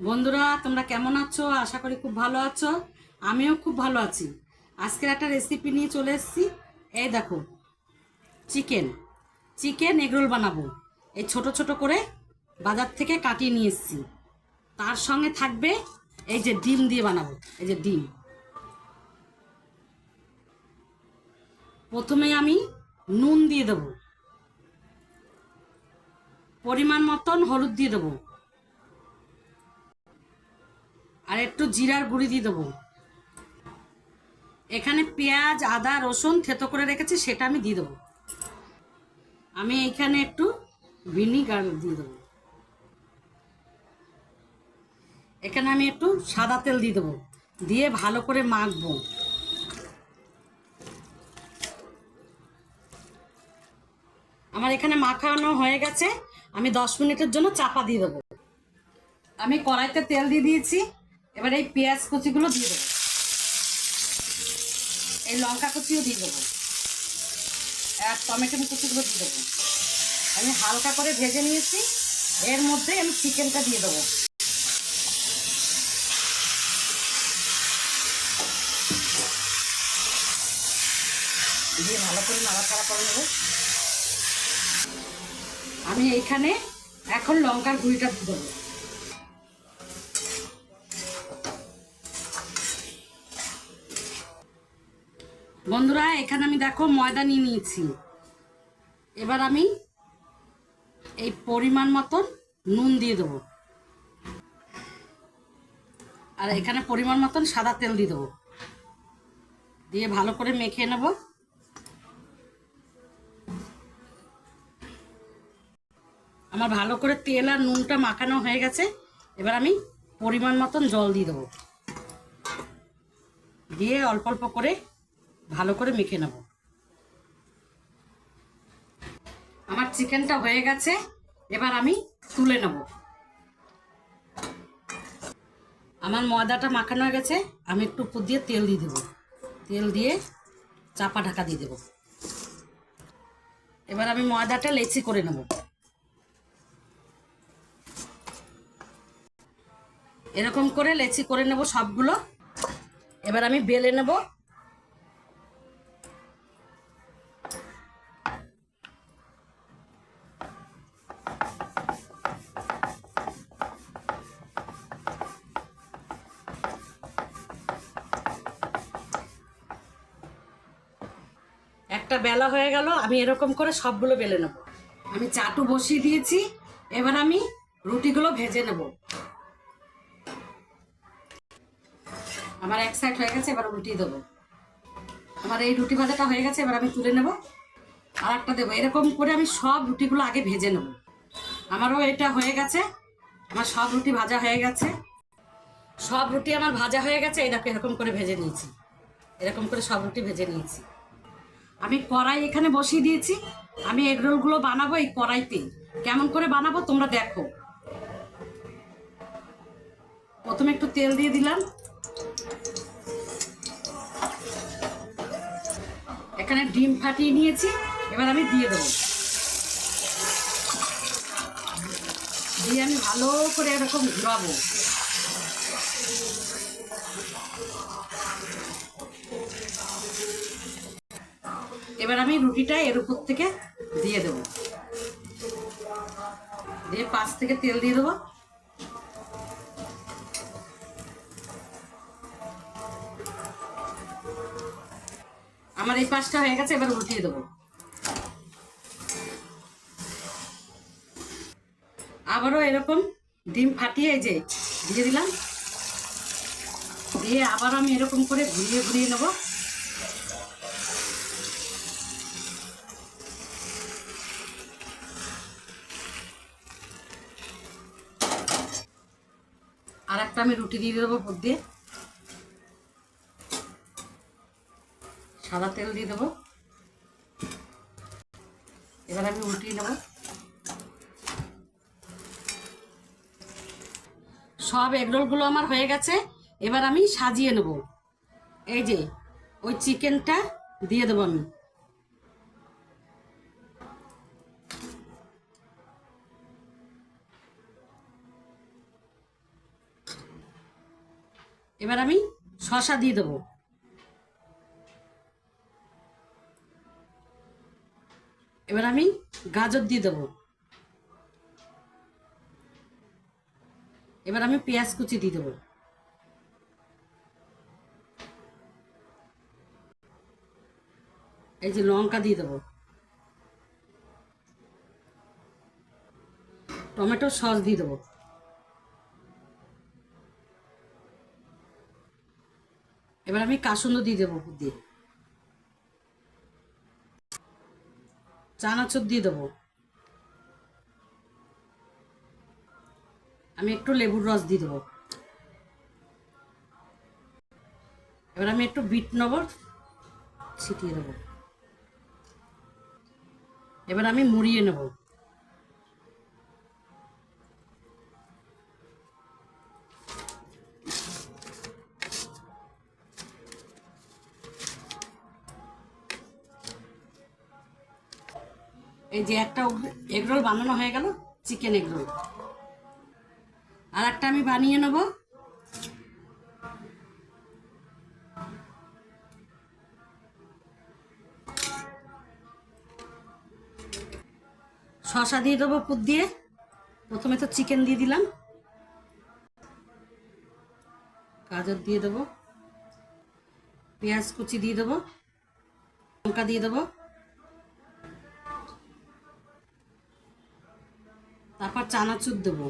বন্ধুরা, তোমরা কেমন আছো? আশা করি খুব ভালো আছো। আমিও খুব ভালো আছি। আজকের একটা রেসিপি নিয়ে চলে এসেছি। এই দেখো, চিকেন চিকেন এগরোল বানাবো। এই ছোট ছোট করে বাজার থেকে কাটিয়ে নিয়ে এসেছি। তার সঙ্গে থাকবে এই যে ডিম দিয়ে বানাবো। এই যে ডিম, প্রথমে আমি নুন দিয়ে দেবো, পরিমাণ মতন হলুদ দিয়ে দেবো, আর একটু জিরার গুঁড়ি দিয়ে দেবো। এখানে পেঁয়াজ, আদা, রসুন থেতো করে রেখেছি, সেটা আমি দিয়ে দেবো। আমি এইখানে একটু ভিনিগার দিয়ে দেবো। এখানে আমি একটু সাদা তেল দিয়ে দেবো, দিয়ে ভালো করে মাখবো। আমার এখানে মাখানো হয়ে গেছে। আমি 10 মিনিটের জন্য চাপা দিয়ে দেবো। আমি কড়াইতে তেল দিয়ে দিয়েছি। এবার এই পেঁয়াজ কুচিগুলো দিয়ে দেবো, এই লঙ্কা কুচিও দিয়ে দেবো, আর টমেটো কুচিগুলো দিয়ে দেবো। আমি হালকা করে ভেজে নিয়েছি। এর মধ্যে আমি চিকেনটা দিয়ে দেবো। দিয়ে ভালো করে নাড়াচাড়া করে নেবো। আমি এইখানে এখন লঙ্কার গুঁড়িটা দিয়ে দেবো। বন্ধুরা, এখানে আমি দেখো ময়দা নিয়ে নিয়েছি। এবার আমি এই পরিমাণ মতন নুন দিয়ে দেবো, আর এখানে পরিমাণ মতন সাদা তেল দিয়ে দেবো। দিয়ে ভালো করে মেখে নেব। আমার ভালো করে তেল আর নুনটা মাখানো হয়ে গেছে। এবার আমি পরিমাণ মতন জল দিয়ে দেবো, দিয়ে অল্প অল্প করে ভালো করে মেখে নেব। আমার চিকেনটা হয়ে গেছে। এবার আমি তুলে নেব। আমার ময়দাটা মাখানো হয়ে গেছে। আমি একটু উপর দিয়ে তেল দিয়ে দেবো, তেল দিয়ে চাপা ঢাকা দিয়ে দেবো। এবার আমি ময়দাটা লেচি করে নেব। এরকম করে লেচি করে নেব সবগুলো। এবার আমি বেলে নেব। একটা বেলা হয়ে গেল। আমি এরকম করে সবগুলো বেলে নেব। আমি চাটু বসিয়ে দিয়েছি। এবার আমি রুটিগুলো ভেজে নেব। আমার এক সাইড হয়ে গেছে, এবার রুটি দেবো। আমার এই রুটি ভাজাটা হয়ে গেছে। এবার আমি তুলে নেব, আর একটা দেবো। এরকম করে আমি সব রুটিগুলো আগে ভেজে নেব। আমারও এটা হয়ে গেছে। আমার সব রুটি ভাজা হয়ে গেছে। সব রুটি আমার ভাজা হয়ে গেছে। এই দেখো, এরকম করে ভেজে নিয়েছি। এরকম করে সব রুটি ভেজে নিয়েছি। আমি কড়াই এখানে বসিয়ে দিয়েছি। আমি এগরোলগুলো বানাবো এই কড়াইতে। কেমন করে বানাবো তোমরা দেখো। প্রথমে একটু তেল দিয়ে দিলাম। এখানে ডিম ফাটিয়ে নিয়েছি। এবার আমি দিয়ে দেবো। দিয়ে আমি ভালো করে এরকম ঘুরাবো। এবার আমি রুটিটা এর উপর থেকে দিয়ে দেবো, দিয়ে পাশ থেকে তেল দিয়ে দেবো। আমার এই পাশটা হয়ে গেছে। এবার উল্টিয়ে দেবো। আবারও এরকম ডিম ফাটিয়ে এই যে দিয়ে দিলাম। দিয়ে আবার আমি এরকম করে ঘুরিয়ে ঘুরিয়ে নেব। আর একটা আমি রুটি দিয়ে দেবো উপর দিয়ে। সাদা তেল দিয়ে দেবো। এবার আমি উল্টিয়ে নেব। সব এগরোলগুলো আমার হয়ে গেছে। এবার আমি সাজিয়ে নেব। এই যে ওই চিকেনটা দিয়ে দেবো আমি। এবার আমি শসা দিয়ে দেবো। এবার আমি গাজর দিয়ে দেবো। এবার আমি পেঁয়াজ কুচি দিয়ে দেবো। এই যে লঙ্কা দিয়ে দেবো, টমেটো সস দিয়ে দেবো। এবার আমি কাসুন্দ দিয়ে দেবো উপর দিয়ে, চানাচুর দিয়ে দেবো। আমি একটু লেবুর রস দিয়ে দেবো। এবার আমি একটু বিট লবণ ছিটিয়ে দেবো। এবার আমি মুড়িয়ে নেব। এই যে একটা এগরোল বানানো হয়ে গেল, চিকেন এগরোল। আর একটা আমি বানিয়ে নেব। শসা দিয়ে দেবো পুর দিয়ে। প্রথমে তো চিকেন দিয়ে দিলাম, গাজর দিয়ে দেবো, পেঁয়াজ কুচি দিয়ে দেবো, লঙ্কা দিয়ে দেবো, তারপর চানাচুর দেবো।